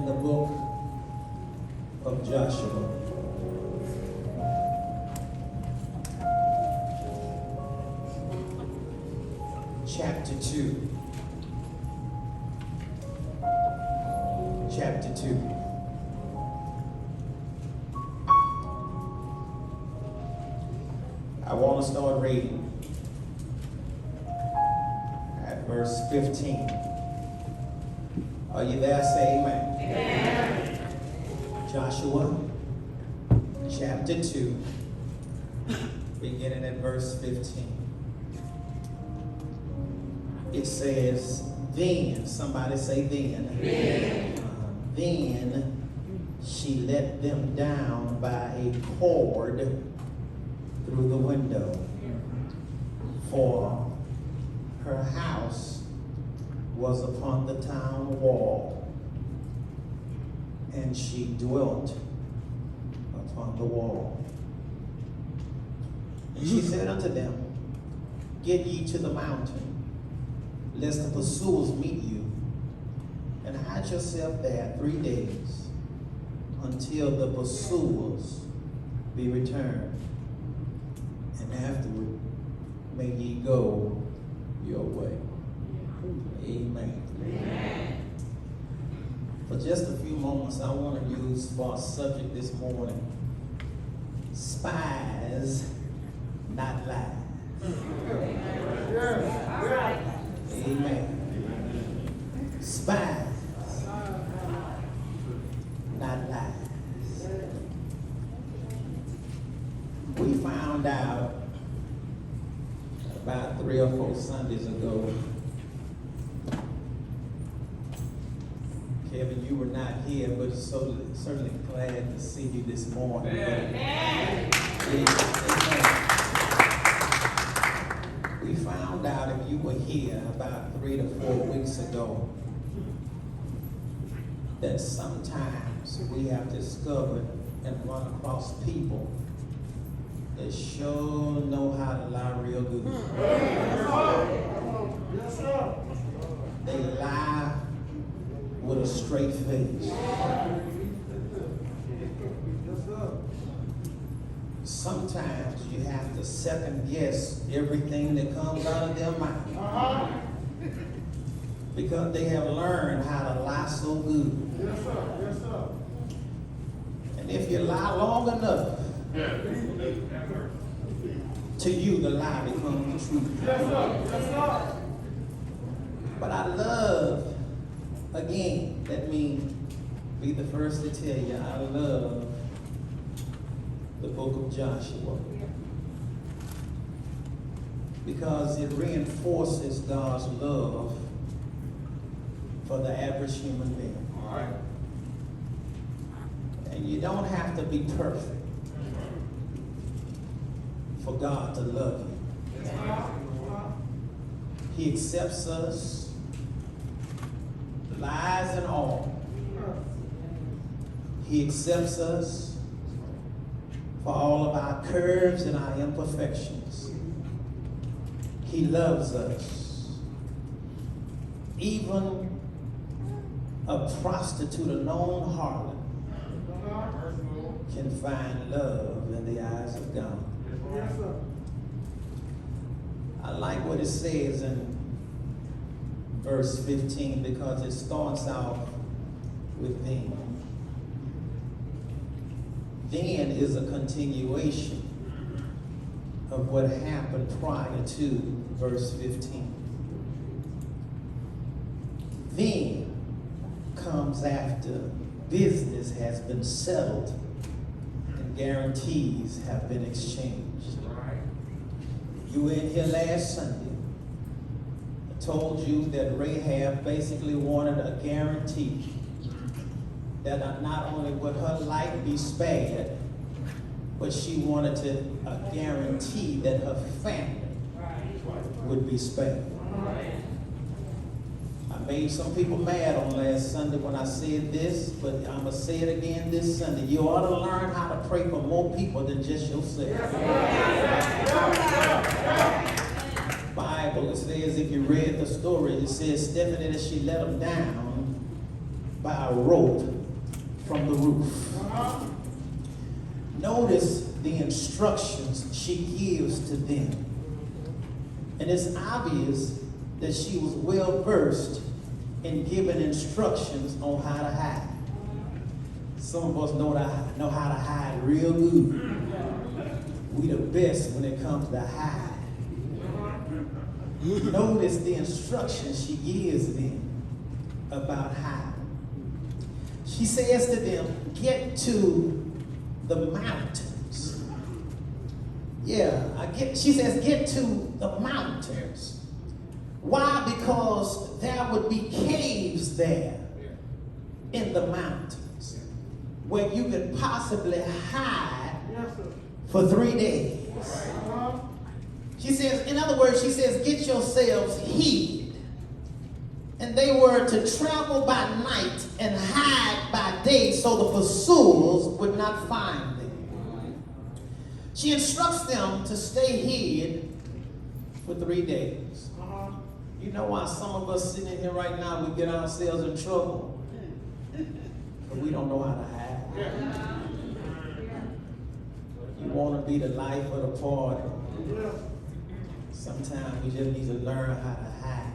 in the book of Joshua. Chapter 2. Chapter 2. I want to start reading at verse 15. Are you there? Say amen. Amen. Joshua chapter 2, beginning at verse 15. It says, then, somebody say then. Then she let them down by a cord through the window, for her house was upon the town wall, and she dwelt upon the wall. And she said unto them, get ye to the mountain, lest the pursuers meet you, and hide yourself there 3 days, until the pursuers be returned. And afterward, may ye go your way. Amen. Amen. For just a few moments, I want to use for our subject this morning, spies, not lies. All right. Amen. Spies, not lies. We found out about 3 or 4 Sundays ago. Kevin, you were not here, but certainly glad to see you this morning. Amen. We found out, if you were here about 3 to 4 weeks ago, that sometimes we have discovered and run across people that sure know how to lie real good. Yes, sir. They lie with a straight face. Sometimes you have to second guess everything that comes out of their mouth, because they have learned how to lie so good. Yes, sir. Yes, sir. And if you lie long enough, to you the lie becomes the truth. Yes, sir. Yes, sir. But I love, again, let me be the first to tell you, I love the book of Joshua, because it reinforces God's love for the average human being. All right. And you don't have to be perfect for God to love you. Yes, sir. He accepts us, lies and all. He accepts us for all of our curves and our imperfections. He loves us. Even a prostitute, a known harlot, can find love in the eyes of God. Yes, sir. I like what it says in verse 15, because it starts out with then. Then is a continuation of what happened prior to verse 15. Then comes after business has been settled and guarantees have been exchanged. You were in here last Sunday. I told you that Rahab basically wanted a guarantee that not only would her life be spared, but she wanted a guarantee that her family would be spared. I made some people mad on last Sunday when I said this, but I'm going to say it again this Sunday. You ought to learn how to pray for more people than just yourself. Bible, it says, if you read the story, it says Stephanie, that she let them down by a rope from the roof. Notice the instructions she gives to them. And it's obvious that she was well versed in giving instructions on how to hide. Some of us know how to hide real good. We the best when it comes to hide. Notice the instructions she gives them about hiding. She says to them, get to the mountains. She says, get to the mountains. Why? Because there would be caves there in the mountains where you could possibly hide for 3 days. She says, in other words, she says, get yourselves hid. And they were to travel by night and hide by day so the pursuers would not find them. She instructs them to stay hid for 3 days. You know why some of us sitting in here right now, we get ourselves in trouble? But we don't know how to hide. You want to be the life of the party. Sometimes we just need to learn how to hide.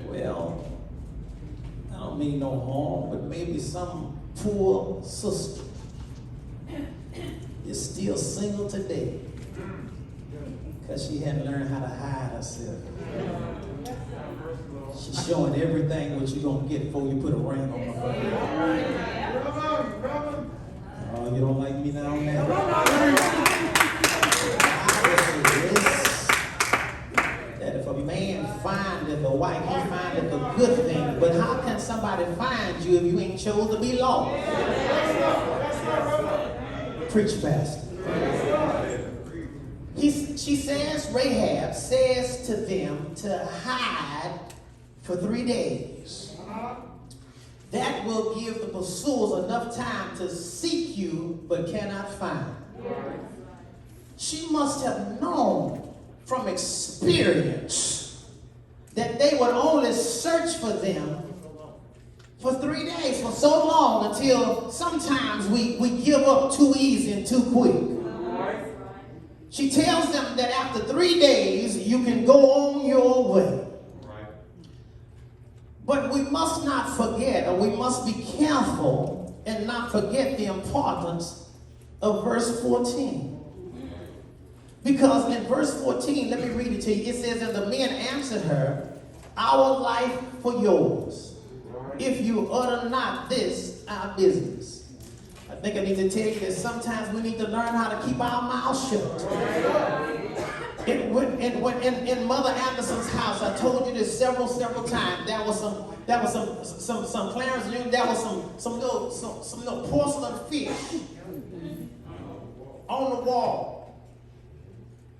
Well, I don't mean no harm, but maybe some poor sister is still single today because she hadn't learned how to hide herself. She's showing everything what you're going to get before you put a ring on her finger. Oh, you don't like me now on that? That if a man findeth a wife, he findeth a good thing. But how can somebody find you if you ain't chose to be lost? Preach, Pastor. She says, Rahab says to them to hide for 3 days. That will give the pursuers enough time to seek you but cannot find. She must have known from experience that they would only search for them for 3 days, for so long, until sometimes we give up too easy and too quick. She tells them that after 3 days, you can go on your way. But we must not forget, or we must be careful and not forget the importance of verse 14. Because in verse 14, let me read it to you. It says, and the men answered her, our life for yours, if you utter not this, our business. I think I need to tell you that sometimes we need to learn how to keep our mouths shut. In Mother Anderson's house, I told you this several times. There was some Clarence knew there was some little porcelain fish on the wall.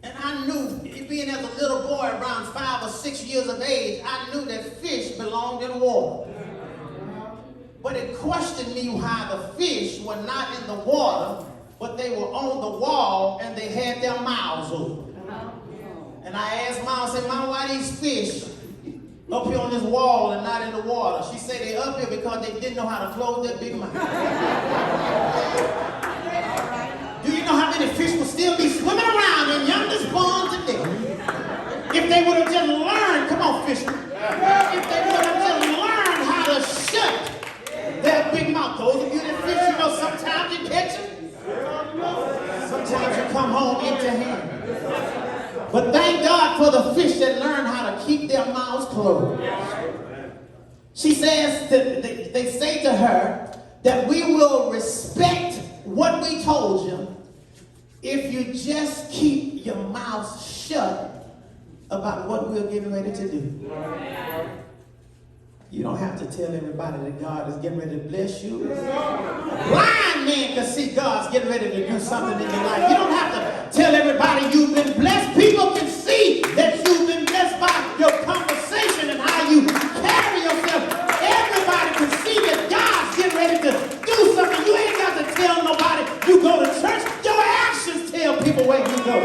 And I knew, being as a little boy around 5 or 6 years of age, I knew that fish belonged in water. But it questioned me how the fish were not in the water, but they were on the wall and they had their mouths open. And I asked Mom, I said, Mom, why these fish up here on this wall and not in the water? She said they up here because they didn't know how to close their big mouth. Do you know how many fish will still be swimming around in youngest pond today? If they would have just learned, come on, fishermen. If they would have just learned how to shut their big mouth. Those of you that fish, you know, sometimes you catch them. Sometimes you come home empty-handed. But thank God for the fish that learn how to keep their mouths closed. She says, they say to her that we will respect what we told you if you just keep your mouth shut about what we're getting ready to do. You don't have to tell everybody that God is getting ready to bless you. A blind man can see God's getting ready to do something in your life. You don't have to tell everybody you've been blessed. People can see that you've been blessed by your conversation and how you carry yourself. Everybody can see that God's getting ready to do something. You ain't got to tell nobody you go to church. Your actions tell people where you go.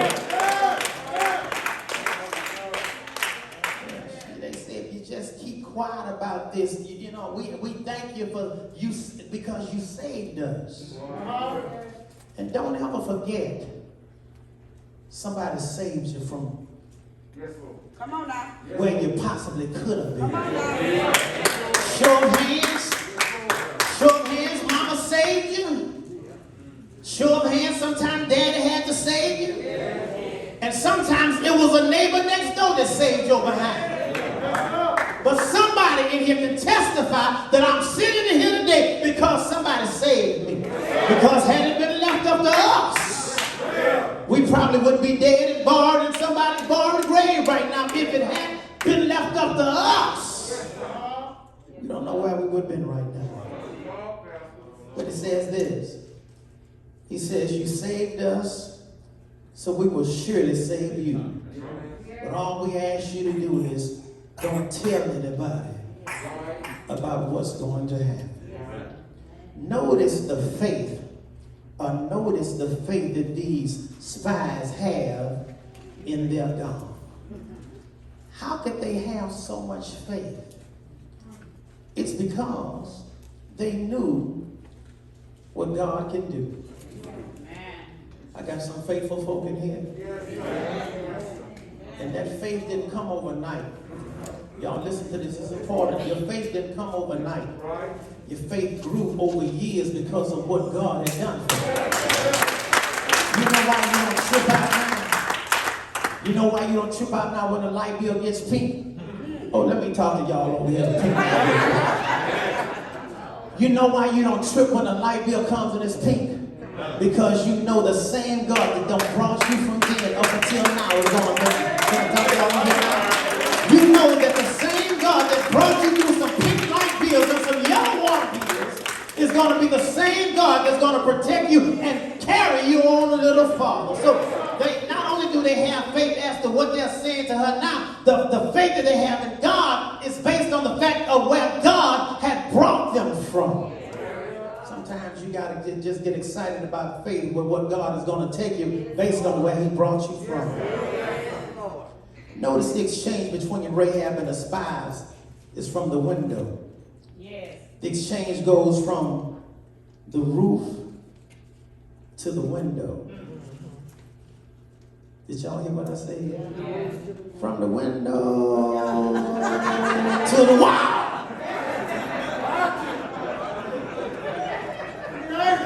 They say if you just keep quiet about this. You know, we thank you for you because you saved us. And don't ever forget, somebody saved you from Come on now. where you possibly could have been. Come on now. Show of hands. Show of hands, mama saved you. Show of hands, sometimes daddy had to save you. And sometimes it was a neighbor next door that saved your behind. But somebody in here can testify that I'm sitting in here today because somebody saved me. Because had it been left up to us, we probably would be dead and buried in somebody's buried grave right now. If it had been left up to us, you don't know where we would have been right now. But it says this. He says, you saved us, so we will surely save you. But all we ask you to do is don't tell anybody about what's going to happen. Notice the faith that these spies have in their God. How could they have so much faith? It's because they knew what God can do. I got some faithful folk in here. And that faith didn't come overnight. Y'all listen to this, it's important. Your faith didn't come overnight. Your faith grew over years because of what God had done for you. You know why you don't trip out now? You know why you don't trip out now when the light bill gets pink? Oh, let me talk to y'all over here. You know why you don't trip when the light bill comes and it's pink? Because you know the same God that done brought you from then up until now is going to bring you. You know that the same God that brought you through some pink light bills and some yellow water bills is going to be the same God that's going to protect you and carry you on a little farther. So they not only do they have faith as to what they're saying to her now, the faith that they have in God is based on the fact of where God had brought them from. Sometimes you got to just get excited about faith with what God is going to take you based on where he brought you from. Notice the exchange between Rahab and the spies is from the window. Yes. The exchange goes from the roof to the window. Did y'all hear what I said? Yes. From the window to the wall.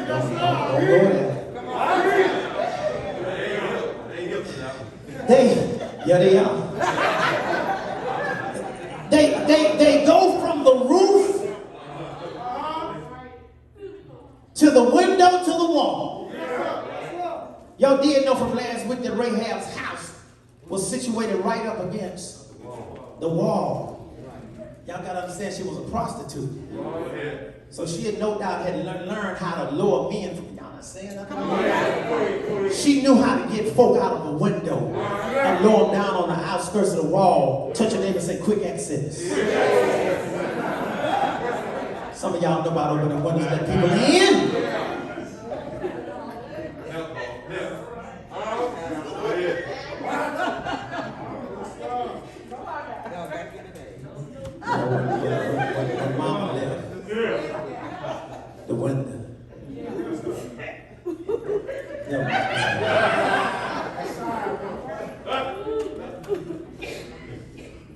Don't go there. They are. They go from the roof to the window to the wall. Y'all did know from last week that Rahab's house was situated right up against the wall. Y'all got to understand she was a prostitute. So she had no doubt had learned how to lure men from, y'all not saying nothing? She knew how to get folk out of a window and lure them down on the outskirts of the wall, touch your neighbor and say, quick access. Some of y'all know about opening windows that people in. When mama left the window.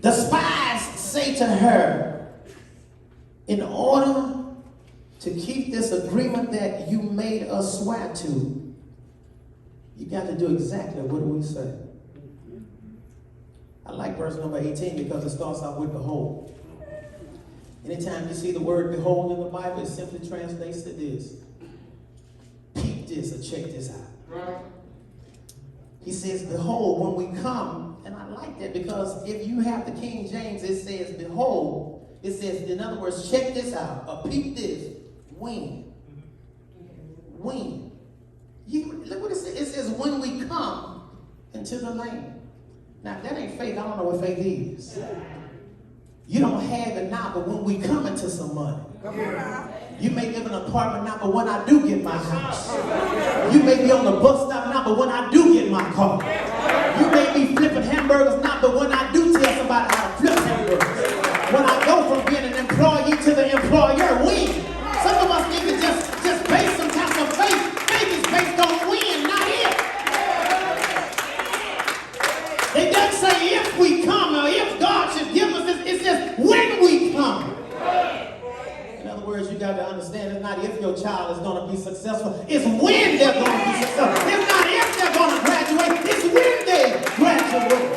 The spies say to her, in order to keep this agreement that you made us swear to, you got to do exactly what we say. I like verse number 18 because it starts off with behold. Anytime you see the word behold in the Bible, it simply translates to this. Peep this or check this out. He says, behold, when we come, and I like that because if you have the King James, it says, behold. It says, in other words, check this out, or peep this, when. When. Look what it says. It says, when we come into the land. Now, if that ain't faith, I don't know what faith is. You don't have it now, but when we come into some money. You may live in an apartment now, but when I do get my house. You may be on the bus stop now, but when I do get my car. You may be flipping hamburgers now, but when I do tell somebody how to flip hamburgers. employee to the employer. Win. Some of us need to just base some type of faith. Faith is based on when, not if. It doesn't say if we come or if God should give us this. It says when we come. In other words, you got to understand it's not if your child is going to be successful. It's when they're going to be successful. It's not if they're going to graduate. It's when they graduate.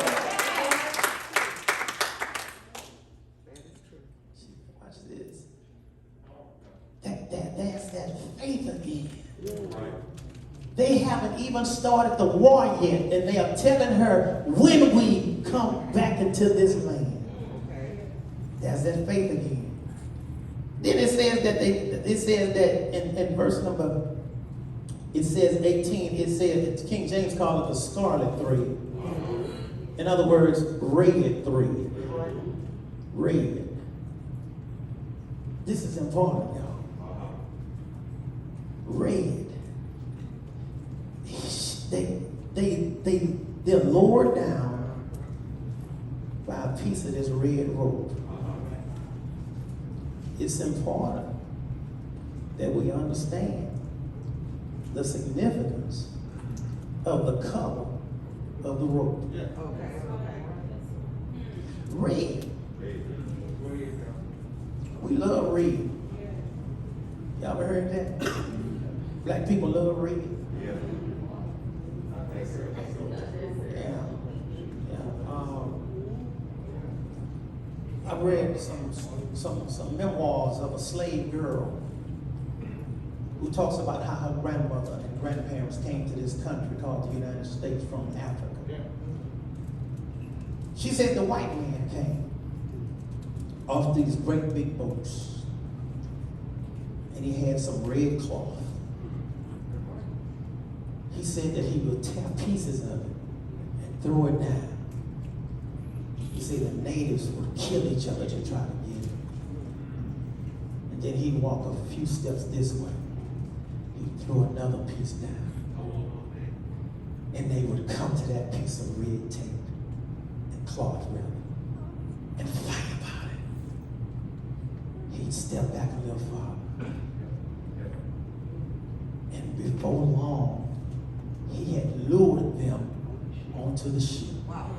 Watch this. That's that faith again. They haven't even started the war yet, and they are telling her when we come back into this land. That's that faith again. Then it says that in verse number, it says 18, it says, King James called it the scarlet thread. In other words, red thread. Red. This is important, y'all. Red. They're lowered down by a piece of this red rope. It's important that we understand the significance of the color of the rope. Red. We love red. Y'all ever heard that? Black people love red. I read some memoirs of a slave girl who talks about how her grandmother and grandparents came to this country called the United States from Africa. She said the white man came off these great big boats, and he had some red cloth. He said that he would tear pieces of it and throw it down. He said the natives would kill each other to try to get it. And then he'd walk a few steps this way. He'd throw another piece down. And they would come to that piece of red tape and cloth rather and fight about it. He'd step back a little farther. And before long, he had lured them onto the ship. Wow.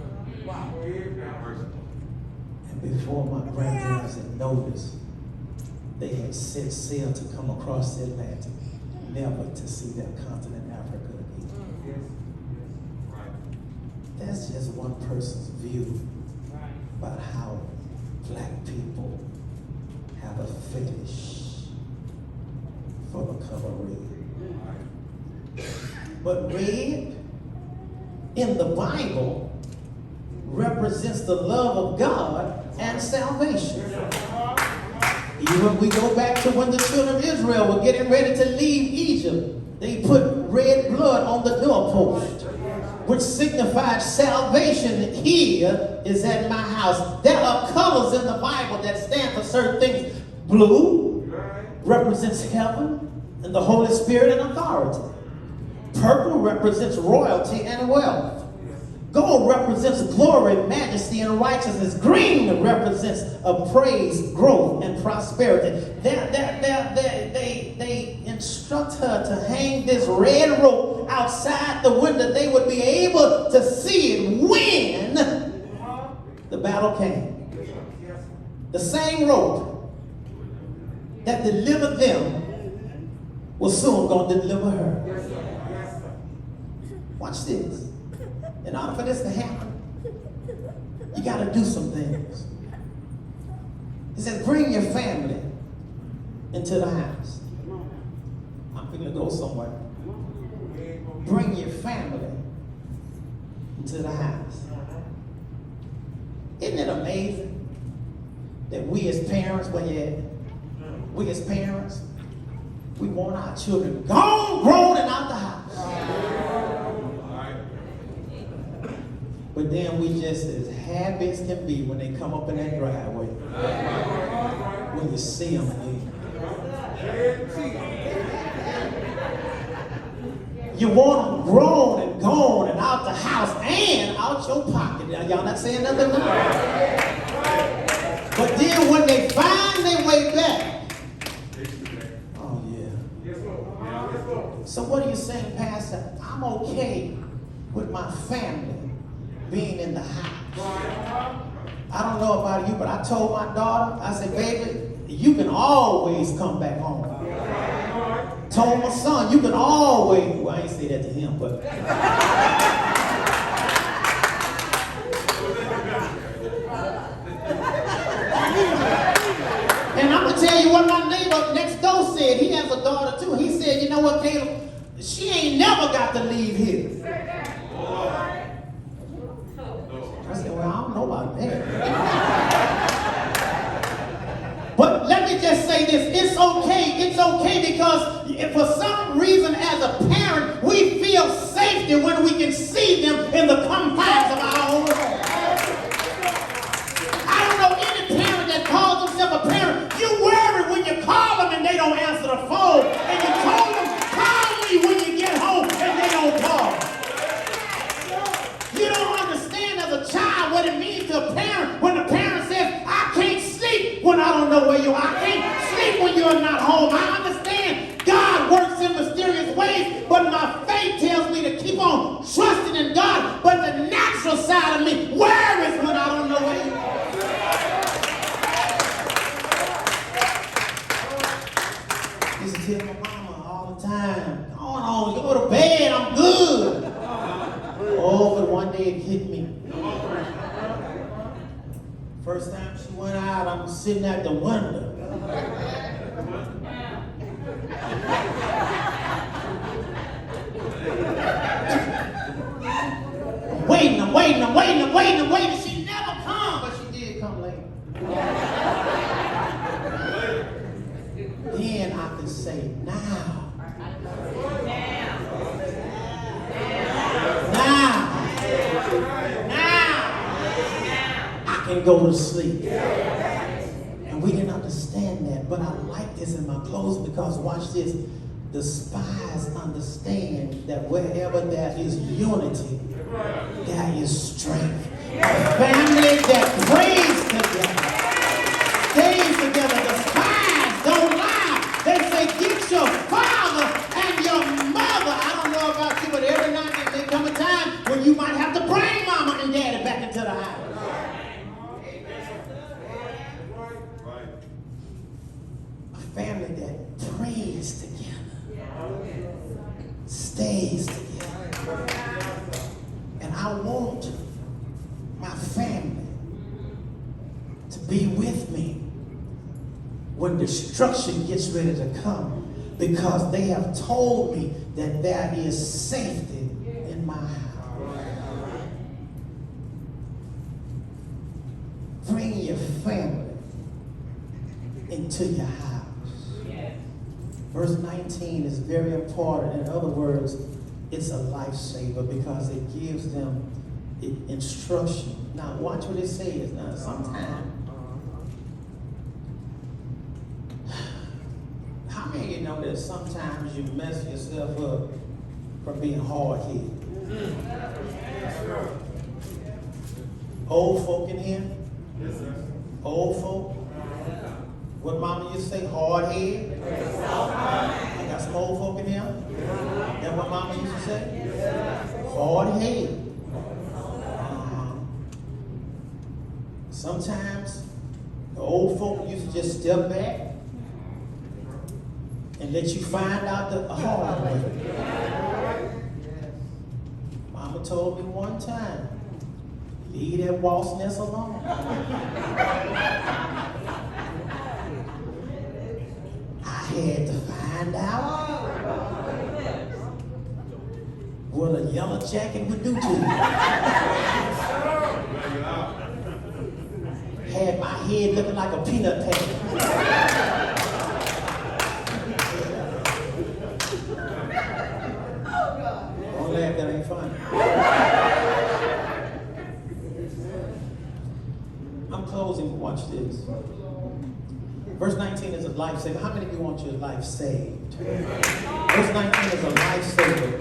And before my grandparents had noticed, they had set sail to come across the Atlantic, never to see that continent Africa again. That's just one person's view about how black people have a fetish for the color red. But red in the Bible represents the love of God and salvation. Even we go back to when the children of Israel were getting ready to leave Egypt, they put red blood on the doorpost, which signified salvation here is at my house. There are colors in the Bible that stand for certain things. Blue represents heaven and the Holy Spirit and authority. Purple represents royalty and wealth. Gold represents glory, majesty, and righteousness. Green represents a praise, growth, and prosperity. They instruct her to hang this red rope outside the window. They would be able to see it when the battle came. The same rope that delivered them was soon going to deliver her. Watch this. In order for this to happen, you got to do some things. He says, bring your family into the house. I'm going to go somewhere. Bring your family into the house. Isn't it amazing that we as parents, we want our children gone, grown, and out the house. But then we just as happy as can be when they come up in that driveway. When you see them again. You want them grown and gone and out the house and out your pocket. Y'all not saying nothing now? But then when they find So what are you saying, Pastor? I'm okay with my family being in the house. I don't know about you, but I told my daughter, I said, baby, you can always come back home. Told my son, you can always, well, I ain't say that to him, but. And I'm going to tell you what my neighbor next door said. He has a daughter too. He said, you know what, Caleb? She ain't never got to leave here. I said, well, I don't know about that. But let me just say this. It's okay. It's okay because if for some reason as a parent, we feel safety when we can see them in the confines of our own home. I don't know any parent that calls himself a parent. You worry when you call them and they don't answer the phone. And you told them, call me when you get home and they don't call. You don't understand as a child what it means to a parent when the parent says, I can't sleep when I don't know where you are. I can't sleep when you're not home. I understand God works in mysterious ways, but my faith tells me to keep on trusting in God. But the natural side of me worries when I don't know where you are. I used to tell my mama all the time, go to bed, I'm good. Oh, but one day it hit me. First time she went out, I'm sitting at the window. I'm waiting. She never come, but she did come late. Then I could say, now I can go to sleep. And we didn't understand that, but I like this in my clothes because watch this. The spies understand that wherever there is unity, there is strength. A family that prays together, stays together. The spies don't lie. They say, get your father and your mother. I don't know about you, but every now and then there come a time when you might have to bring mama and daddy back into the house. A family that prays together, stays together. And I want my family to be with me when destruction gets ready to come, because they have told me that there is safety in my house. Bring your family into your house. Verse 19 is very important. In other words, it's a lifesaver because it gives them instruction. Now, watch what it says. Now, sometimes, how many of you know that sometimes you mess yourself up from being hard-headed? Old folk in here? Yes, sir. Old folk? What mama used to say, hard-headed? I got some old folk in here? That's what mama used to say? Hard-headed. Sometimes the old folk used to just step back and let you find out the hard way. Mama told me one time, leave that wasp nest alone. I had to find out what a yellow jacket would do to you. Had my head looking like a peanut patty. Don't laugh, that ain't funny. I'm closing, watch this. Verse 19 is a lifesaver. How many of you want your life saved? Verse 19 is a lifesaver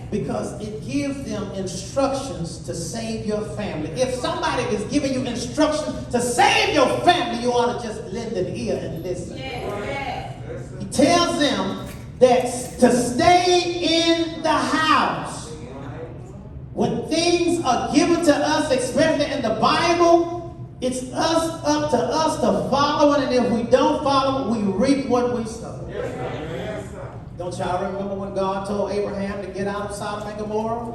because it gives them instructions to save your family. If somebody is giving you instructions to save your family, you ought to just lend an ear and listen. He tells them that's to stay in the house. When things are given to us, especially in the Bible, it's up to us to follow it, and if we don't follow it, we reap what we sow. Don't y'all remember when God told Abraham to get out of Sodom and Gomorrah?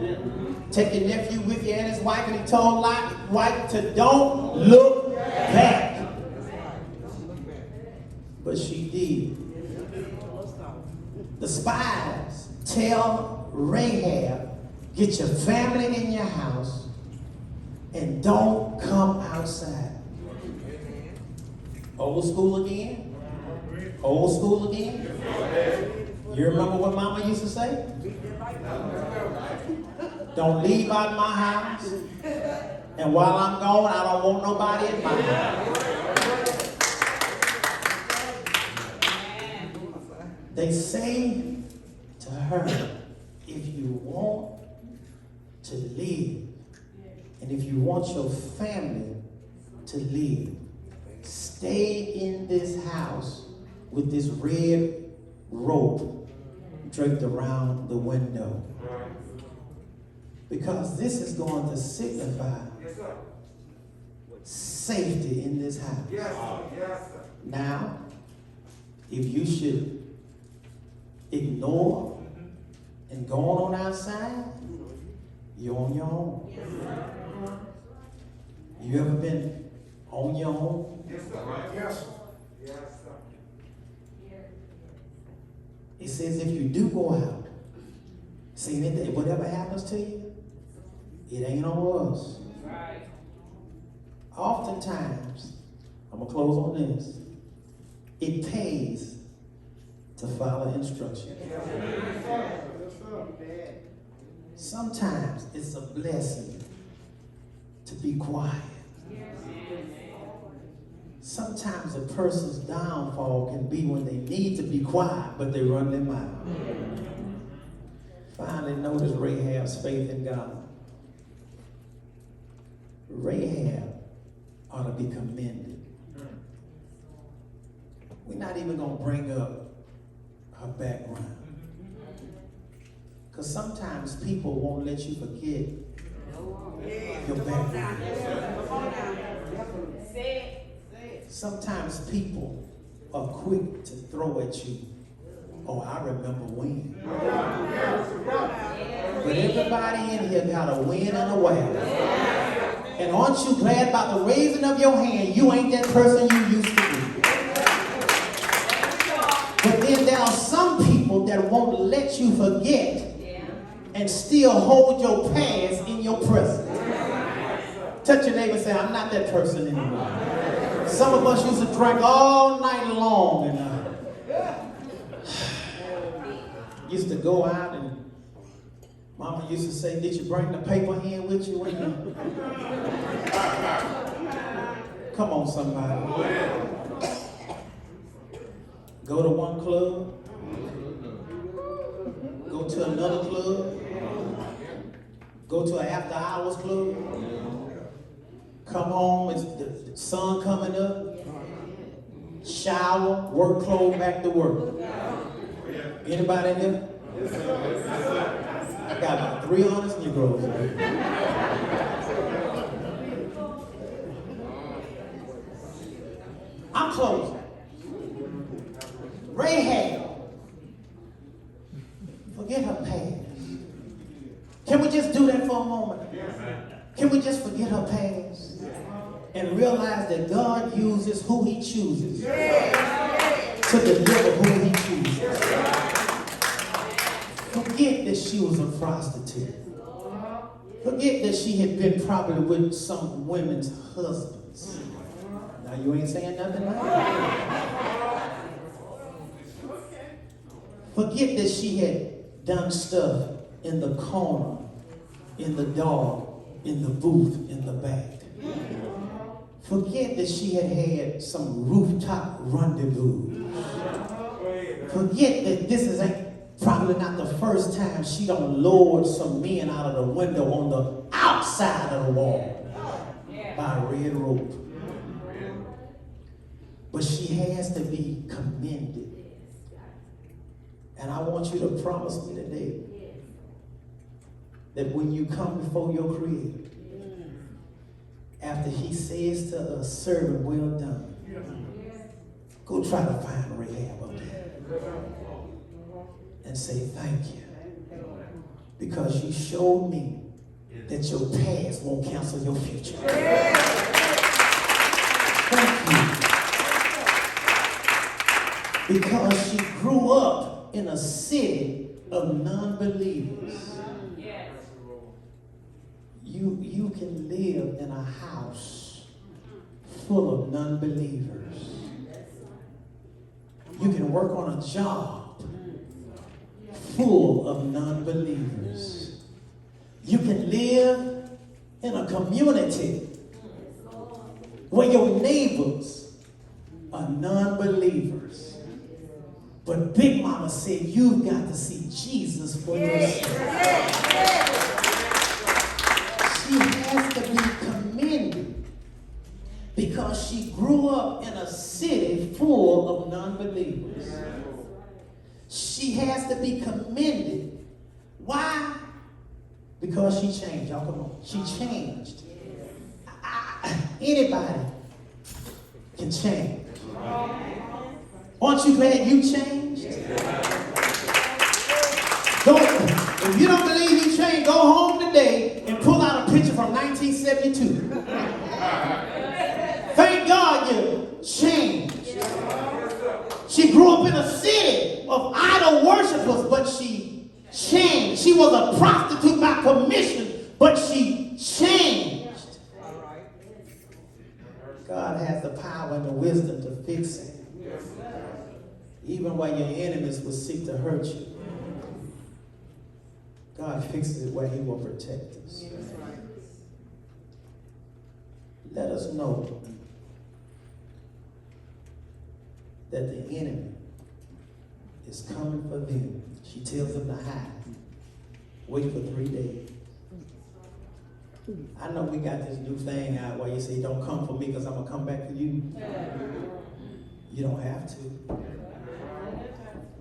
Take your nephew with you and his wife, and he told Lot wife to don't look back. But she did. The spies tell Rahab, get your family in your house and don't come outside. Old school again? Old school again? You remember what Mama used to say? Don't leave out my house. And while I'm gone, I don't want nobody in my house. They say to her, if you want to live, and if you want your family to live, stay in this house with this red rope draped around the window. Because this is going to signify safety in this house. Now, if you should ignore and go on outside, you're on your own. You ever been on your own? It says if you do go out, see, whatever happens to you, it ain't on us. Right. Oftentimes, I'm going to close on this, it pays to follow instructions. Sometimes it's a blessing to be quiet. Sometimes a person's downfall can be when they need to be quiet, but they run their mouth. Finally, notice Rahab's faith in God. Rahab ought to be commended. We're not even going to bring up her background. Because sometimes people won't let you forget your background. Sometimes people are quick to throw at you, oh, I remember when. But everybody in here got a win and a wow. And aren't you glad about the raising of your hand? You ain't that person you used to be. But then there are some people that won't let you forget and still hold your past in your present. Touch your neighbor and say, I'm not that person anymore. Some of us used to drink all night long and used to go out, and Mama used to say, did you bring the paper in with you? Come on, somebody. Go to one club, go to another club, go to an after hours club, come home, it's the sun coming up, shower, work clothes, back to work. Anybody in here? I got about 3 honest Negroes in here. I'm closing. Rahab, forget her past. Can we just do that for a moment? Can we just forget her past and realize that God uses who he chooses to deliver who he chooses? Forget that she was a prostitute. Forget that she had been probably with some women's husbands. Now you ain't saying nothing like that. Forget that she had done stuff in the corner, in the dark, in the booth, in the back. Forget that she had had some rooftop rendezvous. Forget that this is probably not the first time she done lured some men out of the window on the outside of the wall by a red rope. But she has to be commended And I want you to promise me today that when you come before your Creator, after he says to us, servant, well done, go try to find Rahab up there and say, thank you. Because you showed me that your past won't cancel your future. Thank you. Because she grew up in a city of non-believers. You can live in a house full of non-believers. You can work on a job full of non-believers. You can live in a community where your neighbors are non-believers. But Big Mama said you've got to see Jesus for yourself. She has to be commended because she grew up in a city full of non-believers. She has to be commended. Why? Because she changed. Y'all come on. She changed. Anybody can change. Aren't you glad you changed? If you don't believe you changed, go home today and pull out a picture from 1972. Thank God you changed. She grew up in a city of idol worshipers, but she changed. She was a prostitute by commission, but she changed. God has the power and the wisdom to fix it. Even while your enemies will seek to hurt you, God fixes it where he will protect us. Let us know that the enemy is coming for them. She tells them to hide. Wait for 3 days. I know we got this new thing out where you say, don't come for me because I'm going to come back for you. You don't have to.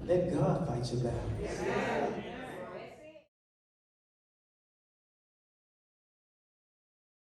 Let God fight your battle.